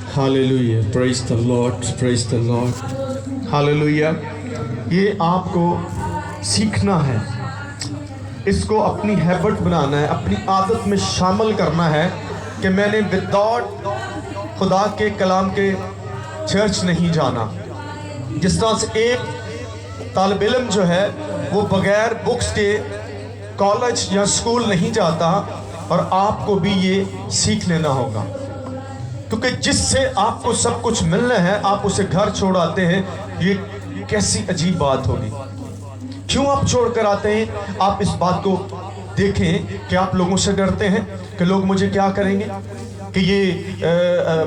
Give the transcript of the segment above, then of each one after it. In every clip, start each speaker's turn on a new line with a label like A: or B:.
A: Hallelujah, praise the Lord, praise the Lord, hallelujah. ये आपको सीखना है, इसको अपनी हैबिट बनाना है, अपनी आदत में शामिल करना है कि मैंने विदाउट खुदा के कलाम के चर्च नहीं जाना। जिस तरह से एक तालिब इल्म जो है वो बगैर बुक्स के कॉलेज या स्कूल नहीं जाता, और आपको भी ये सीख लेना होगा, क्योंकि जिससे आपको सब कुछ मिलना है आप उसे घर छोड़ आते हैं। ये कैसी अजीब बात होगी। क्यों आप छोड़ कर आते हैं? आप इस बात को देखें कि आप लोगों से डरते हैं कि लोग मुझे क्या करेंगे, कि ये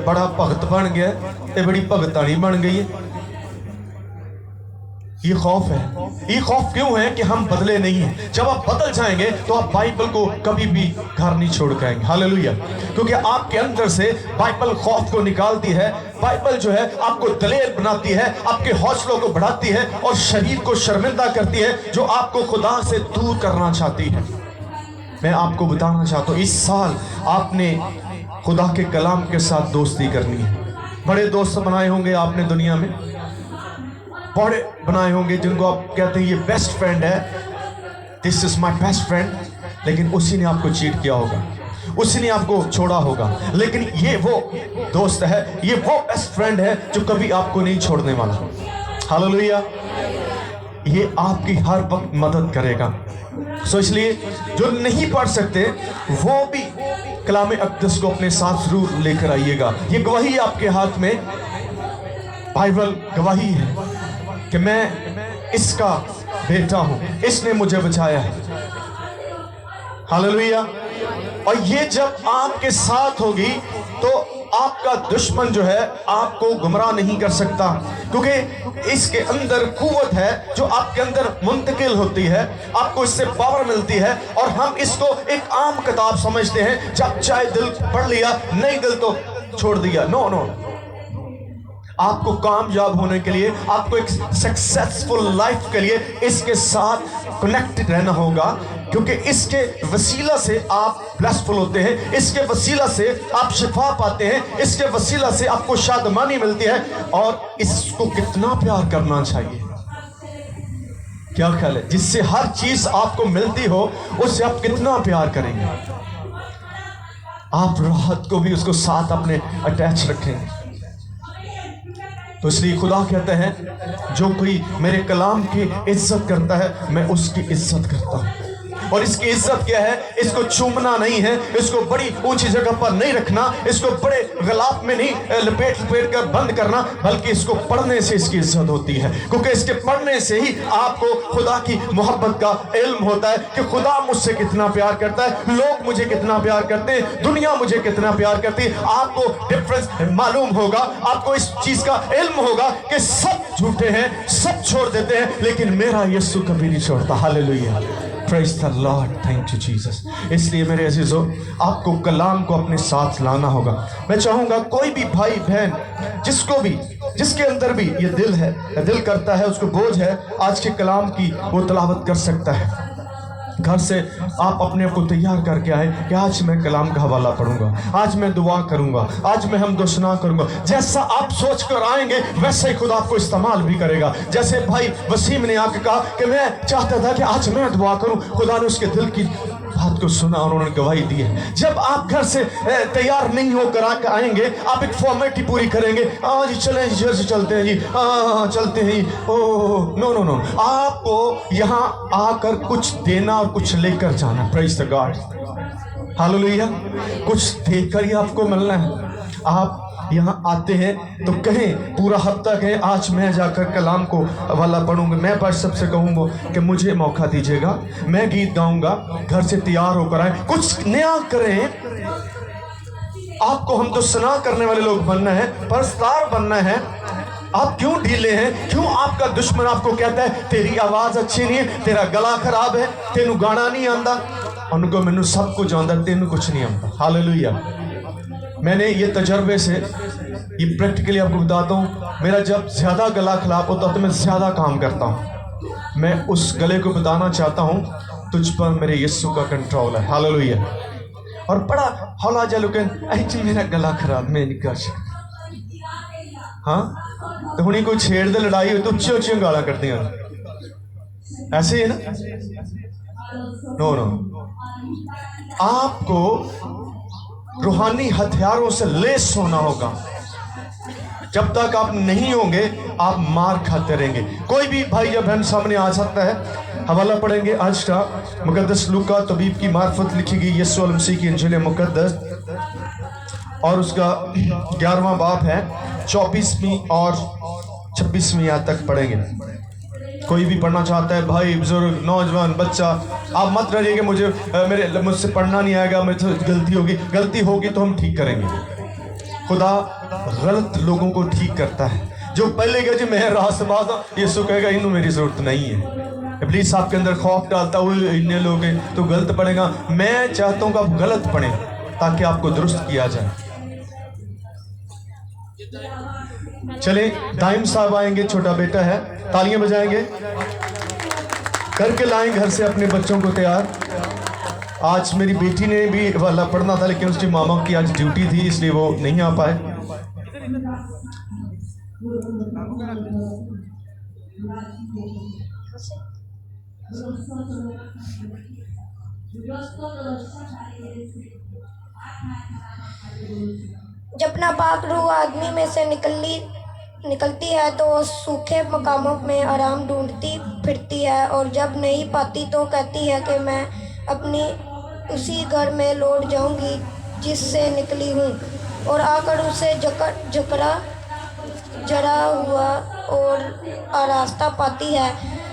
A: बड़ा भगत बन गया, ये बड़ी भगतानी बन गई है। ये खौफ है। ये खौफ क्यों है कि हम बदले नहीं हैं। जब आप बदल जाएंगे तो आप बाइबल को कभी भी घर नहीं छोड़ के आएंगे। हालेलुया। क्योंकि आपके अंदर से बाइबल खौफ को निकालती है। बाइबल जो है आपको दलेर बनाती है, आपके हौसलों को बढ़ाती है और शरीर को शर्मिंदा करती है, जो आपको खुदा से दूर करना चाहती है। मैं आपको बताना चाहता हूँ, इस साल आपने खुदा के कलाम के साथ दोस्ती करनी है। बड़े दोस्त बनाए होंगे आपने दुनिया में, बड़े बनाए होंगे जिनको आप कहते हैं ये बेस्ट फ्रेंड है, this is my best friend, लेकिन उसी ने आपको चीट किया होगा, उसी ने आपको छोड़ा होगा। लेकिन ये वो दोस्त है, ये वो बेस्ट फ्रेंड है जो कभी आपको नहीं छोड़ने वाला। हालेलुया। ये आपकी हर वक्त मदद करेगा। सो इसलिए जो नहीं पढ़ सकते वो भी कलाम अक़दस को अपने साथ जरूर लेकर आइएगा। ये गवाही आपके हाथ में, बाइबल गवाही है कि मैं इसका बेटा हूं, इसने मुझे बचाया है। हालेलुया। और ये जब आपके साथ होगी तो आपका दुश्मन जो है आपको गुमराह नहीं कर सकता, क्योंकि इसके अंदर कुव्वत है जो आपके अंदर मुंतकिल होती है, आपको इससे पावर मिलती है। और हम इसको एक आम किताब समझते हैं, जब चाहे दिल पढ़ लिया, नहीं दिल तो छोड़ दिया। नो नो, आपको कामयाब होने के लिए, आपको एक सक्सेसफुल लाइफ के लिए इसके साथ कनेक्टेड रहना होगा, क्योंकि इसके वसीला से आप ब्लेसफुल होते हैं, इसके वसीला से आप शिफा पाते हैं, इसके वसीला से आपको शादमानी मिलती है। और इसको कितना प्यार करना चाहिए, क्या ख्याल है? जिससे हर चीज आपको मिलती हो उससे आप कितना प्यार करेंगे? आप राहत को भी उसको साथ अपने अटैच रखेंगे। तो इसलिए खुदा कहते हैं, जो कोई मेरे कलाम की इज्जत करता है मैं उसकी इज्जत करता हूं। और इसकी इज्जत क्या है? इसको चूमना नहीं है, इसको बड़ी ऊंची जगह पर नहीं रखना, इसको बड़े गलाफ में नहीं लपेट कर बंद करना, बल्कि इसको पढ़ने से इसकी इज्जत होती है। क्योंकि इसके पढ़ने से ही आपको खुदा की मोहब्बत का इल्म होता है कि खुदा मुझसे कितना प्यार करता है, लोग मुझे कितना प्यार करते हैं, दुनिया मुझे कितना प्यार करती है। आपको डिफरेंस मालूम होगा, आपको इस चीज का इल्म होगा कि सब झूठे हैं, सब छोड़ देते हैं, लेकिन मेरा यीशु कभी नहीं छोड़ता। Hallelujah, praise the Lord, thank you Jesus. इसलिए मेरे अजीजों, आपको कलाम को अपने साथ लाना होगा। मैं चाहूंगा कोई भी भाई बहन, जिसको भी, जिसके अंदर भी ये दिल है, दिल करता है, उसको बोझ है आज के कलाम की, वो तिलावत कर सकता है। घर से आप अपने आप को तैयार करके आए कि आज मैं कलाम का हवाला पढ़ूंगा, आज मैं दुआ करूंगा, आज मैं हमदोसना करूंगा। जैसा आप सोच कर आएंगे वैसे ही खुदा आपको इस्तेमाल भी करेगा। जैसे भाई वसीम ने आके कहा कि मैं चाहता था कि आज मैं दुआ करूं, खुदा ने उसके दिल की बात को सुना और उन्होंने गवाही दी है। जब आप घर से तैयार नहीं होकर आके आएंगे, आप एक फॉर्मेलिटी पूरी करेंगे, जी चलें जी, चर्च चलते हैं जी, चलते हैं जी, ओह नो नो नो, आपको यहाँ आकर कुछ देना और कुछ लेकर जाना। Praise the God, hallelujah. कुछ देकर ही आपको मिलना है। आप यहाँ आते हैं तो कहें, पूरा हफ्ता कहें आज मैं जाकर कलाम को हवाला पढ़ूंगा। मैं बस सबसे कहूँगा कि मुझे मौका दीजिएगा, मैं गीत गाऊंगा, घर से तैयार होकर आए, कुछ नया करें। आपको हम तो सना करने वाले लोग बनना है, परस्तार बनना है। आप क्यों ढीले हैं? क्यों आपका दुश्मन आपको कहता है तेरी आवाज अच्छी नहीं है, तेरा गला खराब है, तेनू गाना नहीं आंदा? उनको मैनू सब कुछ आंदा, तेनू कुछ नहीं आंदा। हालेलुया। मैंने ये तजर्बे से, ये प्रैक्टिकली आपको बताता हूँ, मेरा जब ज़्यादा गला खराब होता है तो मैं ज़्यादा काम करता हूँ। मैं उस गले को बताना चाहता हूँ, तुझ पर मेरे यीशु का कंट्रोल है। हालेलुया। और बड़ा हौला जलुकन, मेरा गला खराब, मैं नहीं कर सकता। हाँ तो हुणी कोई छेड़ दे लड़ाई हो तो उच्ची उच्ची गालां कढ़दियां ऐसे ही है ना नो नो आपको रूहानी हथियारों से लेस होना होगा जब तक आप नहीं होंगे आप मार खाते रहेंगे कोई भी भाई या बहन सामने आ सकता है हवाला पढ़ेंगे आज का मुकद्दस लूका तबीब की मार्फत लिखी गई यीशु मसीह की इंजील मुकद्दस और उसका 11वां बाब है 24वीं और 26वीं आयत तक पढ़ेंगे कोई भी पढ़ना चाहता है भाई बुजुर्ग नौजवान बच्चा आप मत डरिए कि मुझसे पढ़ना नहीं आएगा मेरे से गलती होगी तो हम ठीक करेंगे खुदा गलत लोगों को ठीक करता है जो पहले कहे जी मैं रास्तबाज हूं यीशु कहेगा इन्हों मेरी जरूरत नहीं है इब्लीस आपके अंदर खौफ डालता हुए इतने लोग हैं तो गलत पढ़ेगा मैं चाहता हूं कि आप गलत पढ़ें ताकि आपको दुरुस्त किया जाए चले दाइम साहब आएंगे छोटा बेटा है तालियां बजाएंगे करके लाएं घर से अपने बच्चों को तैयार आज मेरी बेटी ने भी वाला पढ़ना था लेकिन उसकी मामा की आज ड्यूटी थी इसलिए वो नहीं आ पाए
B: जब नापाक रूह आदमी में से निकलती है तो वो सूखे मकामों में आराम ढूंढती फिरती है और जब नहीं पाती तो कहती है कि मैं अपनी उसी घर में लौट जाऊंगी जिससे निकली हूँ और आकर उसे जरा हुआ और आरास्ता पाती है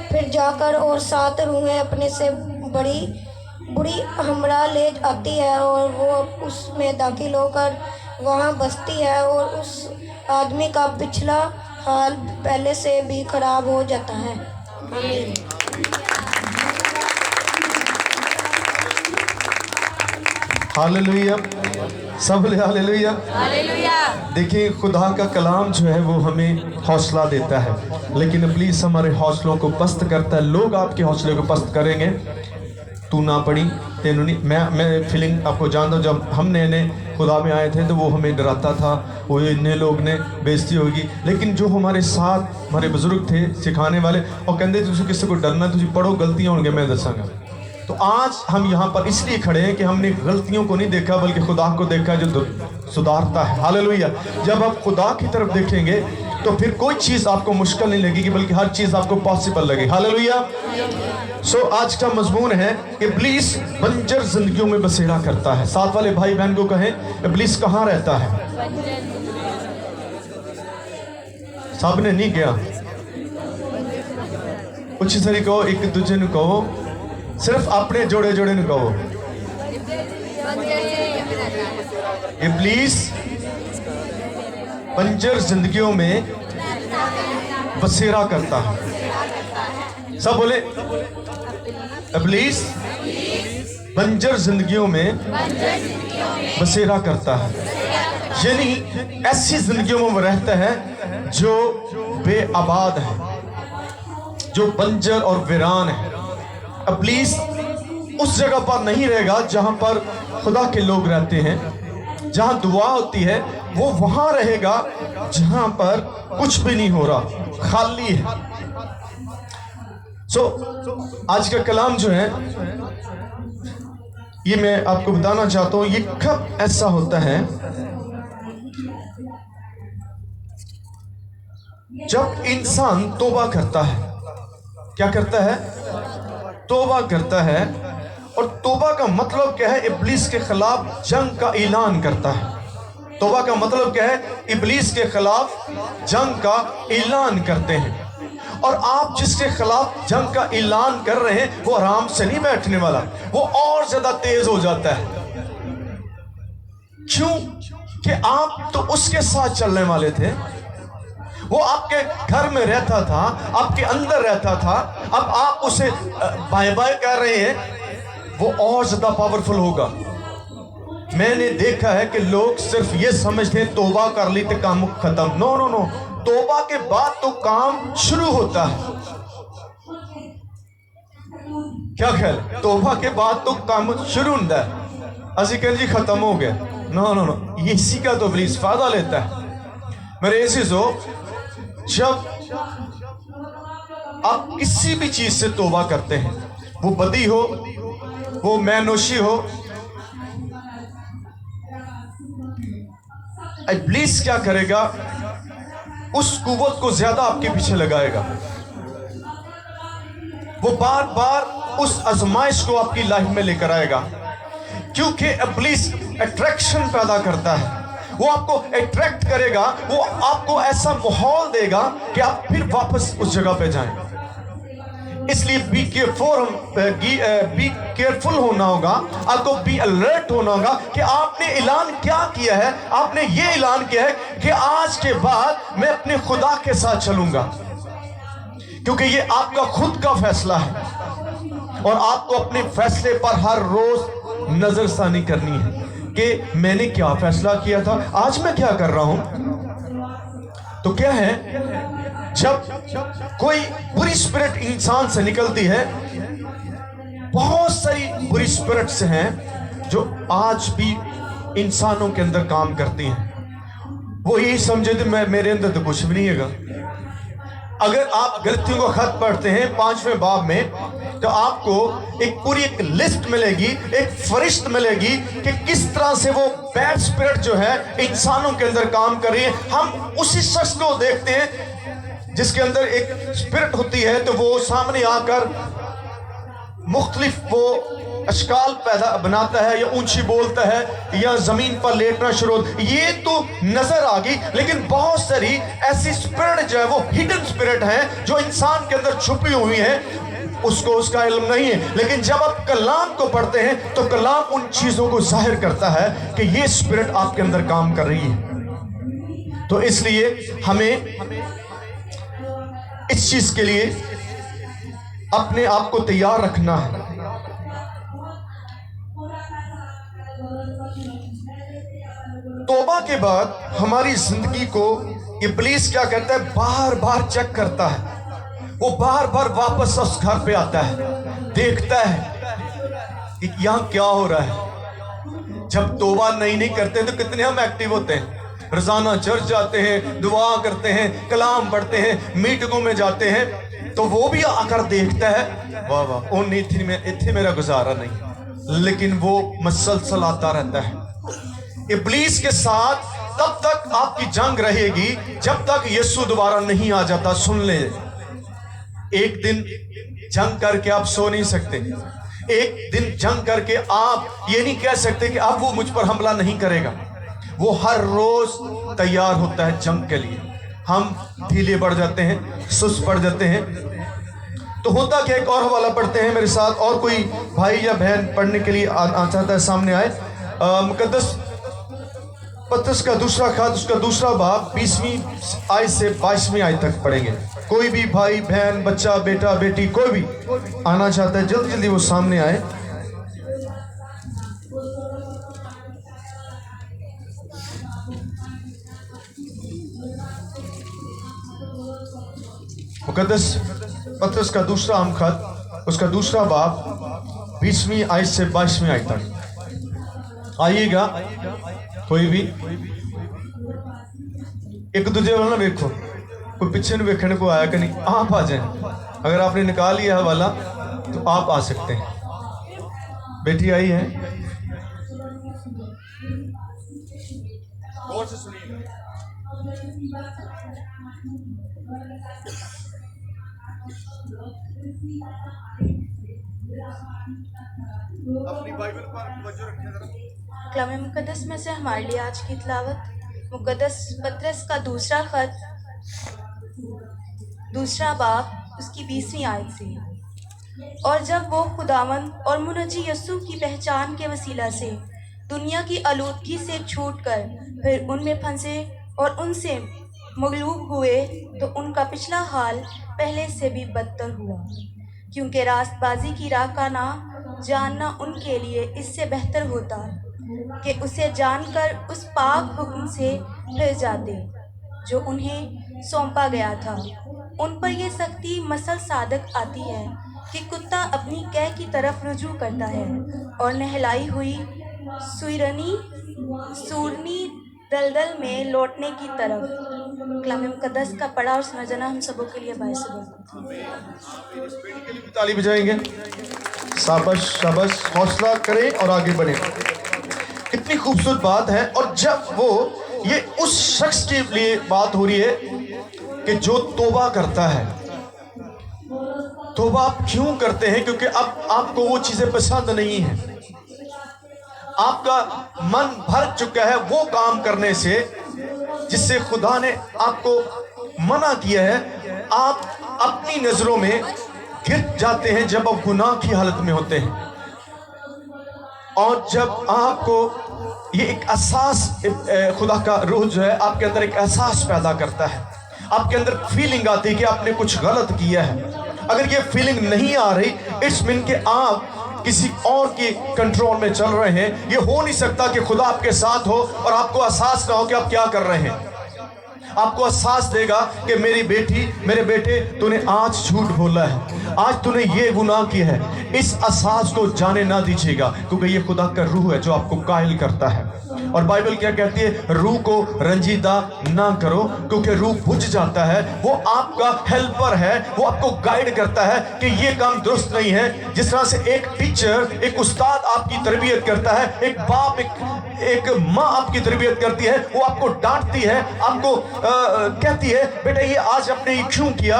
B: फिर जाकर और 7 रूहें अपने से बुरी हमरा ले आती है और वो उसमें दाखिल होकर वहाँ बसती है और उस आदमी का पिछला हाल पहले से भी खराब हो जाता है।
A: हालेलुया सब हालेलुया देखिए खुदा का कलाम जो है वो हमें हौसला देता है लेकिन इब्लीस हमारे हौसलों को पस्त करता है लोग आपके हौसले को पस्त करेंगे तू ना पढ़ी तेनू नहीं मैं फीलिंग आपको जानता हूँ जब हम नए खुदा में आए थे तो वो हमें डराता था वो इतने लोग ने बेइज्जती होगी लेकिन जो हमारे साथ हमारे बुजुर्ग थे सिखाने वाले और कहते तुझे किसी को डरना तुझे पढ़ो गलतियाँ होंगे मैं दसांगा तो आज हम यहाँ पर इसलिए खड़े हैं कि हमने गलतियों को नहीं देखा बल्कि खुदा को देखा जो सुधारता है हालेलुया जब आप खुदा की तरफ देखेंगे तो फिर कोई चीज़ आपको मुश्किल नहीं लगेगी बल्कि हर चीज़ आपको पॉसिबल लगेगी हालेलुया सो आज का मजमून है इब्लीस बंजर जिंदगियों में बसेरा करता है साथ वाले भाई बहन को कहें इब्लीस कहाँ रहता है सबने नहीं किया कुछ सरी कहो एक दूजे ने कहो सिर्फ अपने जोड़े जोड़े ने कहो इब्लीस बंजर जिंदगियों में बसेरा करता है सब बोले इब्लीस बंजर जिंदगियों में बसेरा करता है यानी ऐसी जिंदगियों में वो रहता है जो बेआबाद है जो बंजर और वीरान है इब्लीस उस जगह पर नहीं रहेगा जहां पर खुदा के लोग रहते हैं जहां दुआ होती है वो वहां रहेगा जहां पर कुछ भी नहीं हो रहा खाली है सो आज का कलाम जो है ये मैं आपको बताना चाहता हूं ये कब ऐसा होता है जब इंसान तौबा करता है क्या करता है तौबा करता है और तौबा का मतलब क्या है इब्लीस के खिलाफ जंग का ऐलान करता है तौबा का मतलब क्या है इब्लीस के खिलाफ जंग का ऐलान करते हैं और आप जिसके खिलाफ जंग का ऐलान कर रहे हैं वो आराम से नहीं बैठने वाला वो और ज्यादा तेज हो जाता है क्यों कि आप तो उसके साथ चलने वाले थे वो आपके घर में रहता था आपके अंदर रहता था अब आप उसे बाय बाय कह रहे हैं वो और ज्यादा पावरफुल होगा मैंने देखा है कि लोग सिर्फ ये समझते हैं तौबा कर ली तो काम खत्म नो नो नो तौबा के बाद तो काम शुरू होता है क्या ख्याल तौबा के बाद तो काम शुरू होता है असी कह जी खत्म हो गया नो नो नो ये इसी का तो इब्लीस फायदा लेता है मेरे अज़ीज़ों, जब आप किसी भी चीज से तौबा करते हैं, वो बदी हो, वो मैनोशी हो, इब्लीस क्या करेगा? उस कुव्वत को ज्यादा आपके पीछे लगाएगा। वो बार बार उस आजमाइश को आपकी लाइफ में लेकर आएगा, क्योंकि इब्लीस अट्रैक्शन पैदा करता है। वो आपको अट्रैक्ट करेगा, वो आपको ऐसा माहौल देगा कि आप फिर वापस उस जगह पे जाएं। इसलिए बी केयरफुल होना होगा, आपको बी अलर्ट होना होगा कि आपने ऐलान क्या किया है। आपने ये ऐलान किया है कि आज के बाद मैं अपने खुदा के साथ चलूंगा, क्योंकि ये आपका खुद का फैसला है और आपको अपने फैसले पर हर रोज नजरसानी करनी है कि मैंने क्या फैसला किया था, आज मैं क्या कर रहा हूं। तो क्या है, जब कोई बुरी स्पिरिट इंसान से निकलती है, बहुत सारी बुरी स्पिरिट्स हैं जो आज भी इंसानों के अंदर काम करती हैं। वो यही समझे थे मेरे अंदर तो कुछ भी नहीं है। अगर आप गलतियों का खत पढ़ते हैं 5वें बाब में, तो आपको पूरी एक लिस्ट मिलेगी, एक फरिश्त मिलेगी कि किस तरह से वो बैड स्पिरिट जो है इंसानों के अंदर काम कर रही है। हम उसी शख्स को देखते हैं जिसके अंदर एक स्पिरिट होती है, तो वो सामने आकर मुख्तलिफ वो अशकाल पैदा बनाता है, या ऊंची बोलता है, या जमीन पर लेटना शुरू, ये तो नजर आ गई। लेकिन बहुत सारी ऐसी स्पिरिट जो है वो हिडन स्पिरिट है, जो इंसान के अंदर छुपी हुई है, उसको उसका इल्म नहीं है। लेकिन जब आप कलाम को पढ़ते हैं तो कलाम उन चीजों को जाहिर करता है कि ये स्पिरिट आपके अंदर काम कर रही है। तो इसलिए हमें इस चीज के लिए अपने आप को तैयार रखना है। तौबा के बाद हमारी जिंदगी को इब्लीस क्या करता है, बार बार चेक करता है। वो बार बार वापस उस घर पे आता है, देखता है कि यहाँ क्या हो रहा है। जब तौबा नहीं करते तो कितने हम एक्टिव होते हैं, रोजाना चर्च जाते हैं, दुआ करते हैं, कलाम पढ़ते हैं, मीटिंगों में जाते हैं, तो वो भी आकर देखता है, वाह वाह ओ नहीं इतने मेरा गुजारा नहीं। लेकिन वो मसलसल आता रहता है। इब्लीस के साथ तब तक आपकी जंग रहेगी जब तक यीशु दोबारा नहीं आ जाता। सुन ले, एक दिन जंग करके आप सो नहीं सकते। एक दिन जंग करके आप ये नहीं कह सकते कि अब वो मुझ पर हमला नहीं करेगा। वो हर रोज तैयार होता है जंग के लिए। हम ढीले पड़ जाते हैं, सुस्त पड़ जाते हैं। तो होता क्या, एक और हवाला पढ़ते हैं मेरे साथ, और कोई भाई या बहन पढ़ने के लिए चाहता है सामने आए। मुकद्दस पतरस का दूसरा खत, उसका दूसरा बाब 20वीं आयत से 22वीं आयत तक पढ़ेंगे। कोई भी भाई बहन बच्चा बेटा बेटी कोई भी आना चाहता है, जल्दी जल्दी वो सामने आए। मुकद्दस पतरस का दूसरा अहम खत, उसका दूसरा बाब 20वीं आयत से 22वीं आयत तक। आइएगा, कोई भी एक दूसरे वाला देखो, कोई पीछे नहीं देखने को आया कि नहीं, आप आ जाएं। अगर आपने निकाल लिया है वाला तो आप आ सकते हैं। बेटी आई है, गौर से सुनिएगा। अपनी बाइबल पर तवज्जो रखिए जरा।
C: कलाम मुकद्दस में से हमारे लिए आज की तिलावत मुकद्दस पतरस का दूसरा खत, दूसरा बाब, उसकी 20वीं आयत से। और जब वो खुदावंद और मुनज्जी यीशु की पहचान के वसीला से दुनिया की आलूदगी से छूटकर फिर उनमें फंसे और उनसे मगलूब हुए, तो उनका पिछला हाल पहले से भी बदतर हुआ, क्योंकि रास्तबाजी की राह का ना जानना उनके लिए इससे बेहतर होता कि उसे जानकर उस पाक हुक्म से फिर जाते जो उन्हें सौंपा गया था। उन पर यह सख्ती मसल सादक आती है कि कुत्ता अपनी कैद की तरफ रुजू करता है और नहलाई हुई सूरनी दलदल में लौटने की तरफ। कलाम मुकद्दस का पढ़ा और समझना हम सबों के लिए बायस बरकत हो।
A: इस बेटी के लिए भी ताली बजाएंगे। शाबाश शाबाश, हौसला करें और आगे बढ़ें। कितनी खूबसूरत बात है। और जब वो ये उस शख्स के लिए बात हो रही है कि जो तौबा करता है। तौबा आप क्यों करते हैं? क्योंकि अब आपको वो चीजें पसंद नहीं है, आपका मन भर चुका है वो काम करने से जिससे खुदा ने आपको मना किया है। आप अपनी नजरों में गिर जाते हैं जब आप गुनाह की हालत में होते हैं। और जब आपको ये एक एहसास, खुदा का रूह जो है आपके अंदर एक एहसास पैदा करता है, आपके अंदर फीलिंग आती है कि आपने कुछ गलत किया है। अगर ये फीलिंग नहीं आ रही, इट्स मीन कि आप किसी और के कंट्रोल में चल रहे हैं। ये हो नहीं सकता कि खुदा आपके साथ हो और आपको एहसास ना हो कि आप क्या कर रहे हैं। आपको एहसास देगा कि मेरी बेटी, मेरे बेटे, तूने आज झूठ बोला है, आज तूने ये गुनाह किया है। इस एहसास को जाने ना दीजिएगा, क्योंकि ये खुदा का रूह है जो आपको कायल करता है। और बाइबल क्या कहती है? रूह को रंजीदा ना करो, क्योंकि रूह बुझ जाता है। वो आपका हेल्पर है, वो आपको गाइड करता है कि ये काम दुरुस्त नहीं है। जिस तरह से एक टीचर, एक उस्ताद आपकी तरबियत करता है, एक बाप, एक माँ आपकी तरबियत करती है, वो आपको डांटती है, आपको कहती है बेटा ये आज आपने ये क्यों किया।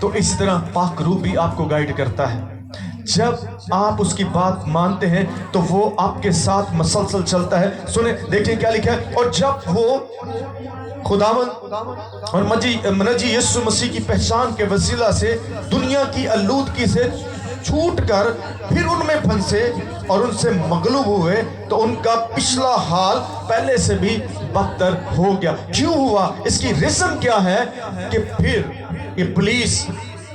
A: तो इस तरह पाक रूह भी आपको गाइड करता है। जब आप उसकी बात मानते हैं तो वो आपके साथ मसलसल चलता है। सुने, देखिए क्या लिखा है। और जब वो खुदावंद और मनजी यीशु मसीह की पहचान के वसीला से दुनिया की आलूदगी से छूट कर फिर उनमें फंसे और उनसे मगलूब हुए, तो उनका पिछला हाल पहले से भी बदतर हो गया। क्यों हुआ? इसकी रीजन क्या है कि फिर इब्लीस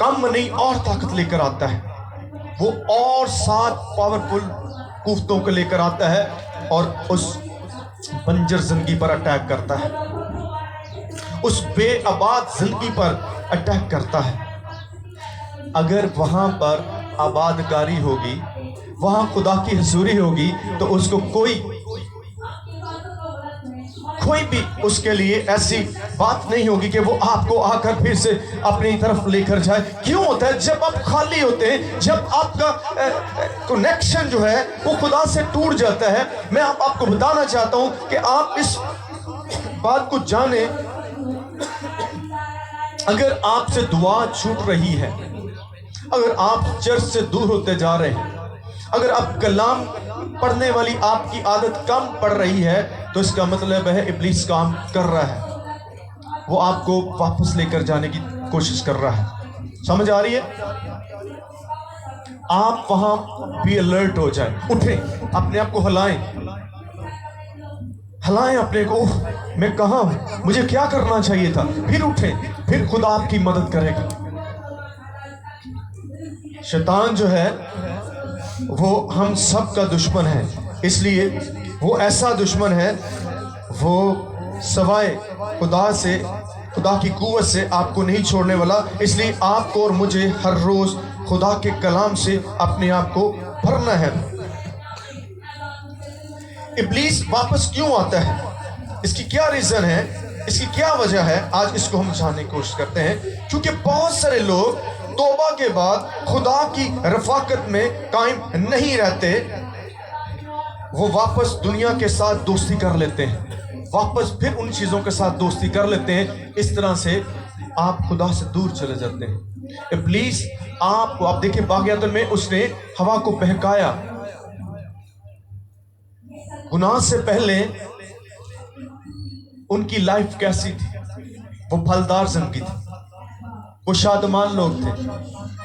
A: कम नहीं और ताकत लेकर आता है। वो और 7 पावरफुल कुफ्तों को लेकर आता है और उस बंजर जिंदगी पर अटैक करता है, उस बेआबाद जिंदगी पर अटैक करता है। अगर वहां पर आबादकारी होगी, वहां खुदा की हुजूरी होगी, तो उसको कोई भी उसके लिए ऐसी बात नहीं होगी कि वो आपको आकर फिर से अपनी तरफ लेकर जाए। क्यों होता है? जब आप खाली होते हैं, जब आपका कनेक्शन जो है वो खुदा से टूट जाता है। मैं आपको बताना चाहता हूं कि आप इस बात को जाने, अगर आपसे दुआ छूट रही है, अगर आप चर्च से दूर होते जा रहे हैं, अगर आप कलाम पढ़ने वाली आपकी आदत कम पड़ रही है, तो इसका मतलब है इब्लीस काम कर रहा है। वो आपको वापस लेकर जाने की कोशिश कर रहा है। समझ आ रही है? आप वहां भी अलर्ट हो जाए, उठें, अपने आप को हिलाएं अपने को। ओह, मैं कहां हूं, मुझे क्या करना चाहिए था। फिर उठें, फिर खुदा आपकी मदद करेगा। शैतान जो है वो हम सब का दुश्मन है, इसलिए वो ऐसा दुश्मन है, वो सवाए खुदा की कुव्वत से आपको नहीं छोड़ने वाला। इसलिए आपको और मुझे हर रोज खुदा के कलाम से अपने आप को भरना है। इब्लीस वापस क्यों आता है? इसकी क्या रीजन है? इसकी क्या वजह है? आज इसको हम जानने की कोशिश करते हैं। क्योंकि बहुत सारे लोग तौबा के बाद खुदा की रफाकत में कायम नहीं रहते, वो वापस दुनिया के साथ दोस्ती कर लेते हैं, वापस फिर उन चीज़ों के साथ दोस्ती कर लेते हैं। इस तरह से आप खुदा से दूर चले जाते हैं। इब्लीस आपको, आप देखिए बाग़-ए-अदन में उसने हवा को बहकाया। गुनाह से पहले उनकी लाइफ कैसी थी? वो फलदार जिंदगी थी, वो शादमान लोग थे,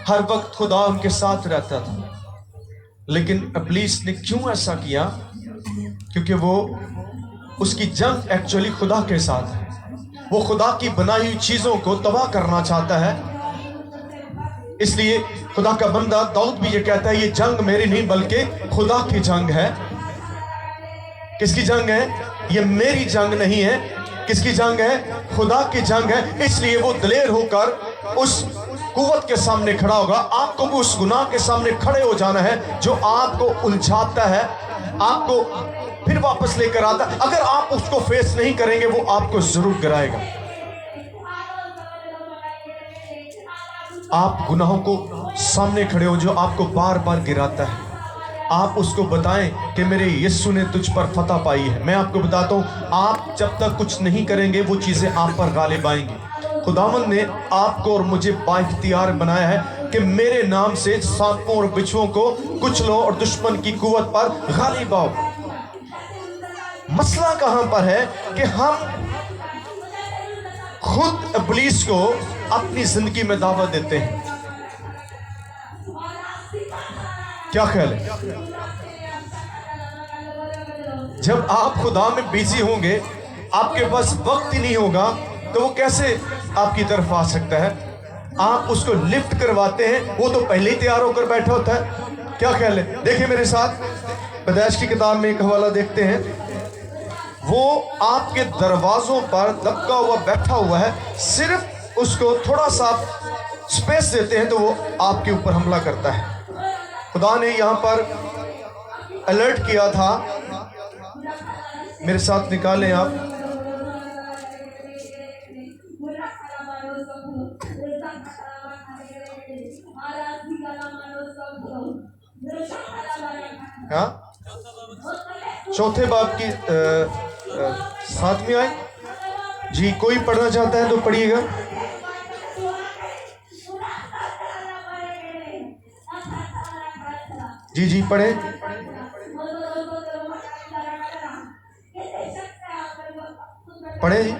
A: हर वक्त खुदा उनके साथ रहता था। लेकिन इब्लीस ने क्यों ऐसा किया? क्योंकि वो, उसकी जंग एक्चुअली खुदा के साथ है। वो खुदा की बनाई हुई चीजों को तबाह करना चाहता है। इसलिए खुदा का बंदा दाऊद भी ये कहता है, ये जंग मेरी नहीं बल्कि खुदा की जंग है। किसकी जंग है? ये मेरी जंग नहीं है। किसकी जंग है? खुदा की जंग है। इसलिए वो दिलेर होकर उस कुव्वत के सामने खड़ा होगा। आपको उस गुनाह के सामने खड़े हो जाना है जो आपको उलझाता है, आपको फिर वापस लेकर आता। अगर आप उसको फेस नहीं करेंगे वो आपको जरूर गिराएगा। आप गुनाहों को सामने खड़े हो जो आपको बार बार गिराता है, आप उसको बताएं कि मेरे यीशु ने तुझ पर फतह पाई है। मैं आपको बताता हूं, आप जब तक कुछ नहीं करेंगे वो चीजें आप पर गालिब आएंगी। खुदावंद ने आपको और मुझे बाइख्तियार बनाया है कि मेरे नाम से सांपों और बिच्छुओं को कुचलो और दुश्मन की कुव्वत पर गालिब आओ। मसला कहां पर है कि हम खुद इब्लीस को अपनी जिंदगी में दावत देते हैं। क्या ख्याल है? जब आप खुदा में बिजी होंगे, आपके पास वक्त ही नहीं होगा, तो वो कैसे आपकी तरफ आ सकता है? आप उसको लिफ्ट करवाते हैं, वो तो पहले ही तैयार होकर बैठा होता है। क्या ख्याल है? देखिए मेरे साथ पैदाइश की किताब में एक हवाला देखते हैं। वो आपके दरवाजों पर दबका हुआ बैठा हुआ है, सिर्फ उसको थोड़ा सा स्पेस देते हैं तो वो आपके ऊपर हमला करता है। खुदा ने यहाँ पर अलर्ट किया था, मेरे साथ निकालें आप। हाँ, चौथे बाब की 7वीं आयत जी। कोई पढ़ना चाहता है तो पढ़िएगा। जी जी पढ़े। पढ़े जी।
D: तब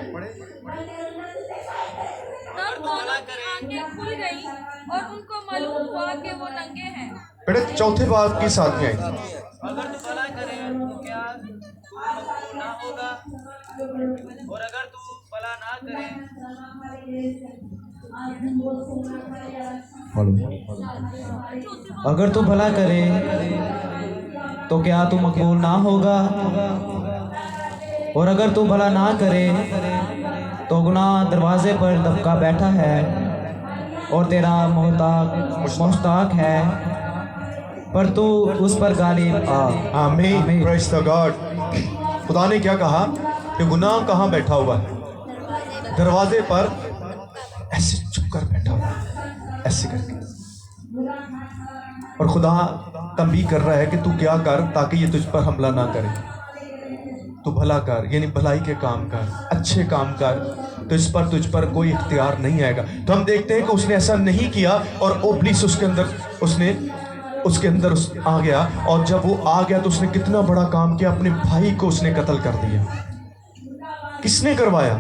D: दोनों की आंखें खुल गई और उनको मालूम हुआ कि वो नंगे हैं।
A: पढ़े चौथे बाब की 7वीं आयत।
E: अगर तू भला करे तो क्या तू ना होगा, और अगर तू भला ना करे
F: अगर तू भला करे तो क्या तू मकबूल ना होगा, और अगर तू भला ना करे तो गुनाह दरवाजे पर दबका बैठा है और तेरा मुश्ताक है, पर तू उस पर गालिब आ।
A: आमीन, प्रेज़ द गॉड। खुदा ने क्या कहा कि गुनाह कहाँ बैठा हुआ है? दरवाजे पर ऐसे चुप कर बैठा हुआ है, ऐसे करके। और खुदा तंबीह कर रहा है कि तू क्या कर ताकि ये तुझ पर हमला ना करे। तू भला कर, यानी भलाई के काम कर, अच्छे काम कर, तो इस पर तुझ पर कोई इख्तियार नहीं आएगा। तो हम देखते हैं कि उसने ऐसा नहीं किया और इब्लीस उसके अंदर आ गया। और जब वो आ गया तो उसने कितना बड़ा काम किया, अपने भाई को उसने कत्ल कर दिया। किसने करवाया?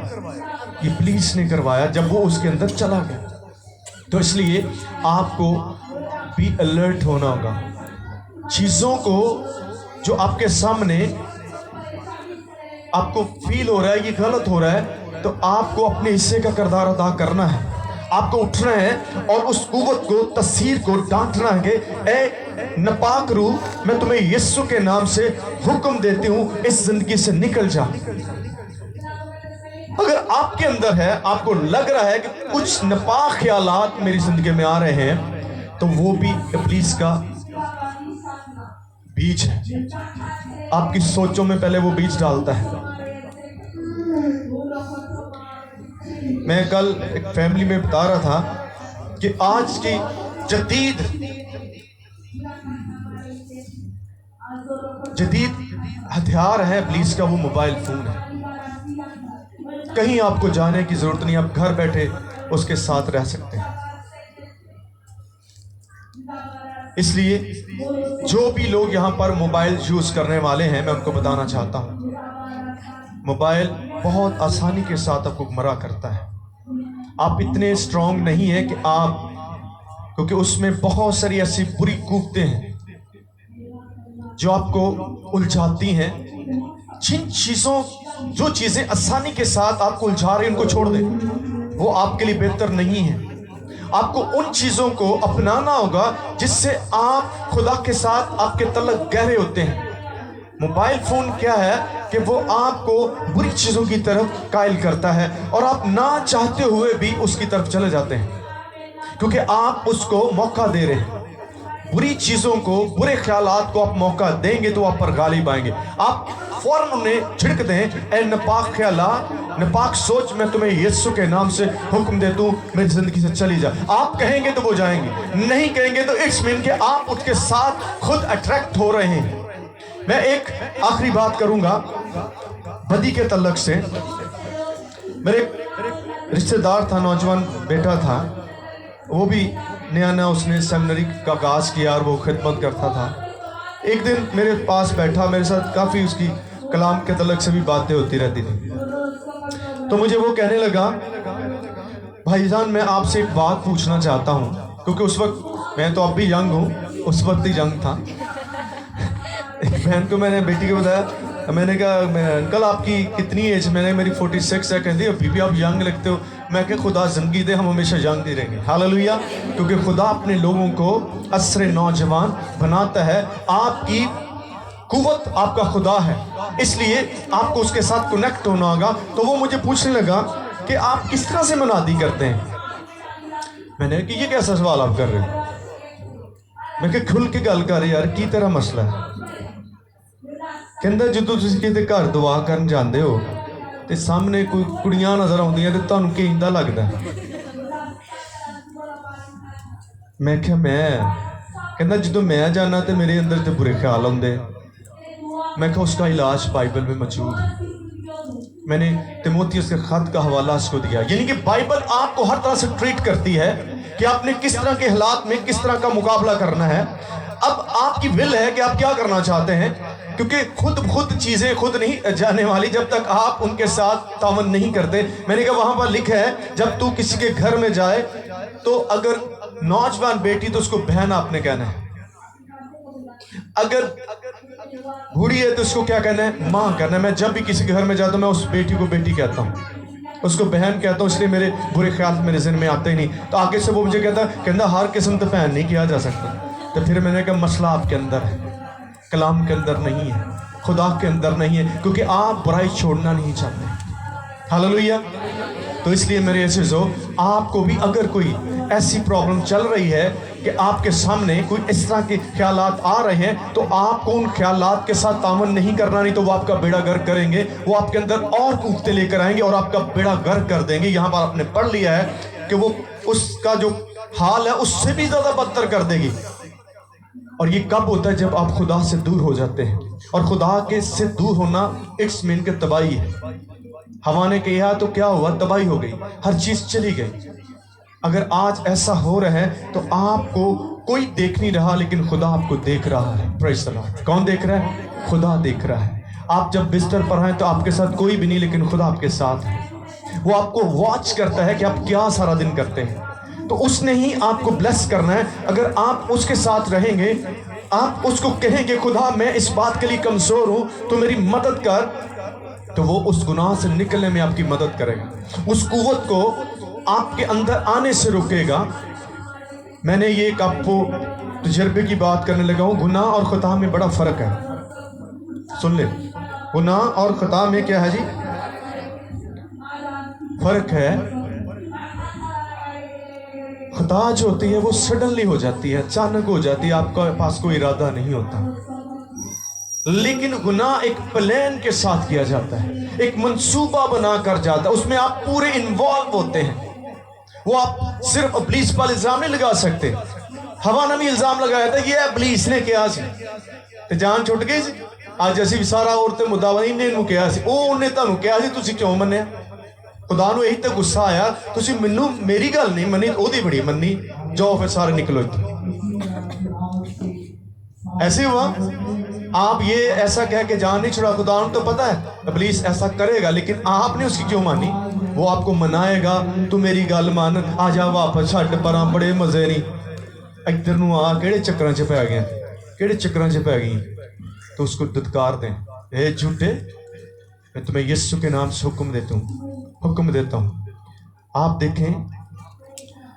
A: इब्लीस ने करवाया जब वो उसके अंदर चला गया। तो इसलिए आपको भी अलर्ट होना होगा। चीज़ों को जो आपके सामने आपको फील हो रहा है ये गलत हो रहा है, तो आपको अपने हिस्से का किरदार अदा करना है। आपको उठना है और उस कुव्वत को, तस्वीर को डांटना है कि ए नापाक रूह, मैं तुम्हें यीशु के नाम से हुक्म देती हूँ, इस जिंदगी से निकल जा। अगर आपके अंदर है, आपको लग रहा है कि कुछ नापाक ख्यालात मेरी जिंदगी में आ रहे हैं, तो वो भी इब्लीस का बीज है। आपकी सोचों में पहले वो बीज डालता है। मैं कल एक फैमिली में बता रहा था कि आज की जदीद हथियार है इब्लीस का, वो मोबाइल फोन है। कहीं आपको जाने की जरूरत नहीं, आप घर बैठे उसके साथ रह सकते हैं। इसलिए जो भी लोग यहाँ पर मोबाइल यूज करने वाले हैं, मैं उनको बताना चाहता हूँ, मोबाइल बहुत आसानी के साथ आपको गुमराह करता है। आप इतने स्ट्रांग नहीं हैं कि आप, क्योंकि उसमें बहुत सारी ऐसी बुरी कूवतें हैं जो आपको उलझाती हैं। जो चीज़ें आसानी के साथ आपको उलझा रही हैं, उनको छोड़ दें, वो आपके लिए बेहतर नहीं है। आपको उन चीज़ों को अपनाना होगा जिससे आप खुदा के साथ आपके तल्लुक गहरे होते हैं। मोबाइल फ़ोन क्या है कि वो आपको बुरी चीज़ों की तरफ कायल करता है और आप ना चाहते हुए भी उसकी तरफ चले जाते हैं, क्योंकि आप उसको मौका दे रहे हैं। बुरी चीज़ों को, बुरे ख्यालात को आप मौका देंगे तो आप पर गालिब आएंगे। आप फौरन उन्हें छिड़क दें, ए नापाक ख्याला, नापाक सोच, मैं तुम्हें यीशु के नाम से हुक्म देता हूँ, मेरी जिंदगी से चली जा। आप कहेंगे तो वो जाएंगे, नहीं कहेंगे तो इट्स मीन कि आप उसके साथ खुद अट्रैक्ट हो रहे हैं। मैं एक आखिरी बात करूंगा बदी के तल्लक से। मेरे रिश्तेदार था, नौजवान बेटा था, वो भी नया नया उसने सेमिनरी का आगाज़ किया और वो खिदमत करता था। एक दिन मेरे पास बैठा, मेरे साथ काफ़ी उसकी कलाम के तल्लक से भी बातें होती रहती थी। तो मुझे वो कहने लगा, भाईजान मैं आपसे एक बात पूछना चाहता हूँ, क्योंकि उस वक्त मैं तो अब भी यंग हूँ, उस वक्त ही यंग था। एक बहन को मैंने, बेटी को बताया, मैंने कहा अंकल आपकी कितनी एज? मैंने मेरी 46 है। कहती अभी भी आप यंग लगते हो। मैं कहा खुदा ज़िंदगी दे, हम हमेशा यंग ही रहेंगे। हालेलुया। क्योंकि खुदा अपने लोगों को असरे नौजवान बनाता है। आपकी कुव्वत आपका खुदा है, इसलिए आपको उसके साथ कनेक्ट होना होगा। तो वो मुझे पूछने लगा कि आप किस तरह से मनादी करते हैं। मैंने कहा कि ये कैसा सवाल आप कर रहे हो? मैं कहा खुल के गल कर यार, की तेरा मसला है? कहता ਜਦੋਂ ਤੁਸੀਂ ਕਿਤੇ ਘਰ ਦੁਆ ਕਰਨ ਜਾਂਦੇ ਹੋ ਤੇ ਸਾਹਮਣੇ ਕੋਈ ਕੁੜੀਆਂ ਨਜ਼ਰ ਆਉਂਦੀਆਂ ਤੇ ਤੁਹਾਨੂੰ ਕਿੰਦਾ ਲੱਗਦਾ? ਮੈਂ ਕਿਹਾ ਕਹਿੰਦਾ ਜਦੋਂ ਮੈਂ ਜਾਣਾ ਤੇ ਮੇਰੇ ਅੰਦਰ ਤੇ ਬੁਰੇ ख्याल आਉਂਦੇ। मैं कहा उसका इलाज बाइबल में मौजूद है। मैंने तिमोथियुस के खत का हवाला उसको दिया। यानी कि बाइबल आपको हर तरह से ट्रीट करती है कि आपने किस तरह के हालात में किस तरह का मुकाबला करना है। अब आपकी विल है कि आप क्या करना चाहते हैं, क्योंकि खुद चीज़ें खुद नहीं जाने वाली जब तक आप उनके साथ तावन नहीं करते। मैंने कहा वहाँ पर लिखा है जब तू किसी के घर में जाए तो अगर नौजवान बेटी तो उसको बहन आपने कहना है, अगर बूढ़ी है तो उसको क्या कहना है? माँ कहना है। मैं जब भी किसी के घर में जाता हूँ मैं उस बेटी को बेटी कहता हूँ, उसको बहन कहता हूँ, इसलिए मेरे बुरे ख्याल मेरे ज़हन में आते ही नहीं। तो आगे से वो मुझे कहता हर किस्म तो बहन नहीं किया जा सकता। तो फिर मैंने कहा मसला आपके अंदर है, कलाम के अंदर नहीं है, खुदा के अंदर नहीं है, क्योंकि आप बुराई छोड़ना नहीं चाहते। हालेलुया। तो इसलिए मेरे अज़ीज़ों, आपको भी अगर कोई ऐसी प्रॉब्लम चल रही है कि आपके सामने कोई इस तरह के ख्यालात आ रहे हैं, तो आपको उन ख्यालात के साथ तामन नहीं करना, नहीं तो वो आपका बेड़ा गर्क करेंगे। वो आपके अंदर और कूदते लेकर आएंगे और आपका बेड़ा गर्क कर देंगे। यहाँ पर आपने पढ़ लिया है कि वो उसका जो हाल है उससे भी ज़्यादा बदतर कर देगी। और ये कब होता है? जब आप खुदा से दूर हो जाते हैं। और खुदा के से दूर होना इट्स मीन के तबाही है। हवा ने कहा तो क्या हुआ? तबाही हो गई, हर चीज़ चली गई। अगर आज ऐसा हो रहा है तो आपको कोई देख नहीं रहा, लेकिन खुदा आपको देख रहा है। Praise the Lord. कौन देख रहा है? खुदा देख रहा है। आप जब बिस्तर पर हैं तो आपके साथ कोई भी नहीं, लेकिन खुदा आपके साथ है। वो आपको वॉच करता है कि आप क्या सारा दिन करते हैं। तो उसने ही आपको ब्लेस करना है। अगर आप उसके साथ रहेंगे, आप उसको कहेंगे खुदा मैं इस बात के लिए कमज़ोर हूँ, तो मेरी मदद कर, तो वो उस गुनाह से निकलने में आपकी मदद करेगा, उस कुव्वत को आपके अंदर आने से रोकेगा। मैंने ये एक आपको तजर्बे की बात करने लगा हूँ। गुनाह और खता में बड़ा फ़र्क है। सुन ले, गुनाह और खता में क्या है जी? फ़र्क है। खता जो होती है वो सडनली हो जाती है, अचानक हो जाती है, आपका पास कोई इरादा नहीं होता। लेकिन गुनाह एक प्लान के साथ किया जाता है, एक मंसूबा बना कर जाता है, उसमें आप पूरे इन्वॉल्व होते हैं। वो आप सिर्फ इब्लीस पर इल्ज़ाम नहीं लगा सकते। हवा ने भी इल्ज़ाम लगाया था, ये इब्लीस ने किया सी ते जान छुट गई सी। आज असीं भी सारा औरत मुद्दा इन्हें इन्हूं किया सी, ਉਹ ਉਹਨੇ ਤੁਹਾਨੂੰ ਕਿਹਾ ਸੀ, ਤੁਸੀਂ ਕਿਉਂ ਮੰਨਿਆ? खुदा ਨੂੰ ਇਹੀ ਤੇ ਗੁੱਸਾ ਆਇਆ, ਤੁਸੀਂ ਮੈਨੂੰ ਮੇਰੀ ਗੱਲ ਨਹੀਂ ਮੰਨੀ, ਉਹਦੀ बड़ी ਮੰਨੀ, जाओ फिर सारे निकलो। ऐसे हुआ। आप ये ऐसा कह के जान नहीं छुड़ा। खुदा तो पता है इब्लीस ऐसा करेगा, लेकिन आपने उसकी क्यों मानी? वो आपको मनाएगा, तू मेरी गल मान, आ जा वापस छड्ड परां, बड़े मजे नहीं इधर नूं आ, केड़े चक्करां च पै गए, केड़े चक्करां च पै गई। तो उसको दुत्कार दें, ए झूठे, मैं तुम्हें यीशु के नाम से हुक्म देता हूँ। आप देखें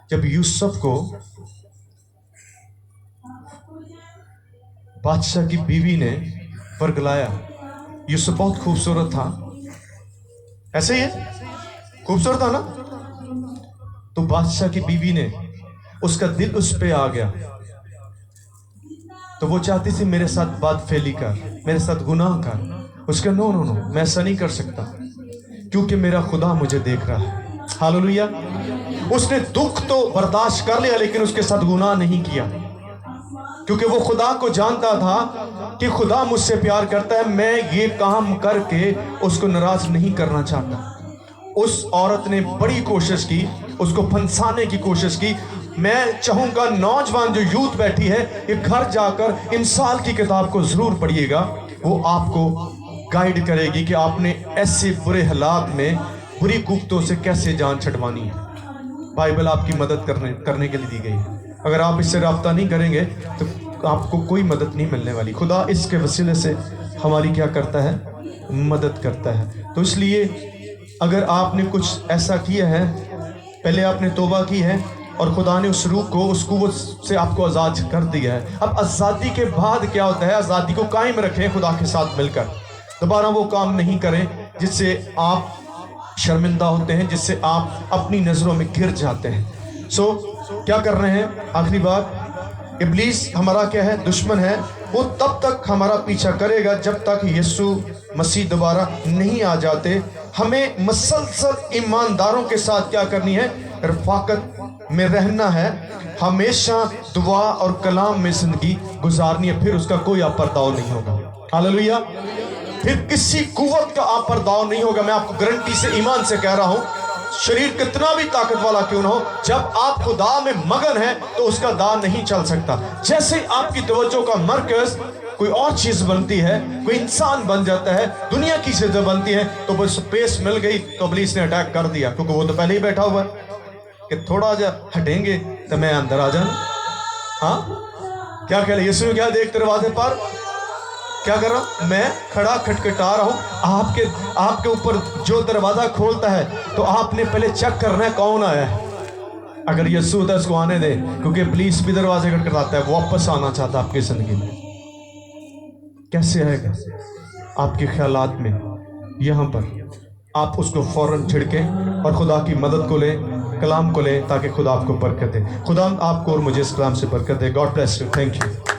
A: जब यूसुफ को बादशाह की बीवी ने वर्गलाया, यूसुफ बहुत खूबसूरत था, ऐसे ही है, खूबसूरत था ना। तो बादशाह की बीवी ने, उसका दिल उस पे आ गया, तो वो चाहती थी मेरे साथ बात फैली कर, मेरे साथ गुनाह कर। वो उसका नो नो नो, मैं ऐसा नहीं कर सकता क्योंकि मेरा खुदा मुझे देख रहा है। हालेलुया। उसने दुख तो बर्दाश्त कर लिया लेकिन उसके साथ गुनाह नहीं किया, क्योंकि वो खुदा को जानता था कि खुदा मुझसे प्यार करता है, मैं ये काम करके उसको नाराज नहीं करना चाहता। उस औरत ने बड़ी कोशिश की, उसको फंसाने की कोशिश की। मैं चाहूँगा नौजवान जो यूथ बैठी है, ये घर जाकर इन साल की किताब को ज़रूर पढ़िएगा। वो आपको गाइड करेगी कि आपने ऐसे बुरे हालात में बुरी गुफ्तों से कैसे जान छुड़वानी है। बाइबल आपकी मदद करने के लिए दी गई है। अगर आप इससे रब्ता नहीं करेंगे तो आपको कोई मदद नहीं मिलने वाली। खुदा इसके वसीले से हमारी क्या करता है? मदद करता है। तो इसलिए अगर आपने कुछ ऐसा किया है, पहले आपने तौबा की है और खुदा ने उस रूह को, उस कुव्वत से आपको आज़ाद कर दिया है। अब आज़ादी के बाद क्या होता है? आज़ादी को कायम रखें खुदा के साथ मिलकर, दोबारा वो काम नहीं करें जिससे आप शर्मिंदा होते हैं, जिससे आप अपनी नज़रों में गिर जाते हैं। क्या कर रहे हैं? आखिरी बात, इब्लीस हमारा क्या है? दुश्मन है। वो तब तक हमारा पीछा करेगा जब तक यीशु मसीह दोबारा नहीं आ जाते। हमें मसलसल ईमानदारों के साथ क्या करनी है? रफ़ाकत में रहना है, हमेशा दुआ और कलाम में ज़िंदगी गुजारनी है, फिर उसका कोई आप परदाव नहीं होगा। हालेलुया। फिर किसी कुव्वत का आप परदाव नहीं होगा। मैं आपको गारंटी से, ईमान से कह रहा हूँ, शरीर कितना भी ताकत वाला क्यों ना हो, जब आप खुदा में मगन है तो उसका दाव नहीं चल सकता। जैसे आपकी तवज्जो का मरकज कोई और चीज बनती है, कोई इंसान बन जाता है, दुनिया की चीजें बनती है, तो बस स्पेस मिल गई तो इब्लीस ने अटैक कर दिया, क्योंकि वो तो पहले ही बैठा हुआ है कि थोड़ा जा हटेंगे तो मैं अंदर आ जाऊं। हाँ, क्या कह रहे? यीशु ने क्या देख दरवाजे पर क्या कर रहा हूं? मैं खड़ा खटखटा रहा हूं। आपके ऊपर जो दरवाजा खोलता है तो आपने पहले चेक करना है कौन आया है। अगर यीशु होता है उसको आने दे, क्योंकि पुलिस भी दरवाजे खटखटाता है, वापस आना चाहता है आपकी जिंदगी में। कैसे आएगा? आपके ख्यालात में, यहाँ पर आप उसको फौरन छिड़कें और खुदा की मदद को लें, कलाम को लें, ताकि खुदा आपको बरकत दे। खुदा आपको और मुझे इस कलाम से बरकत दे। God bless you. Thank you.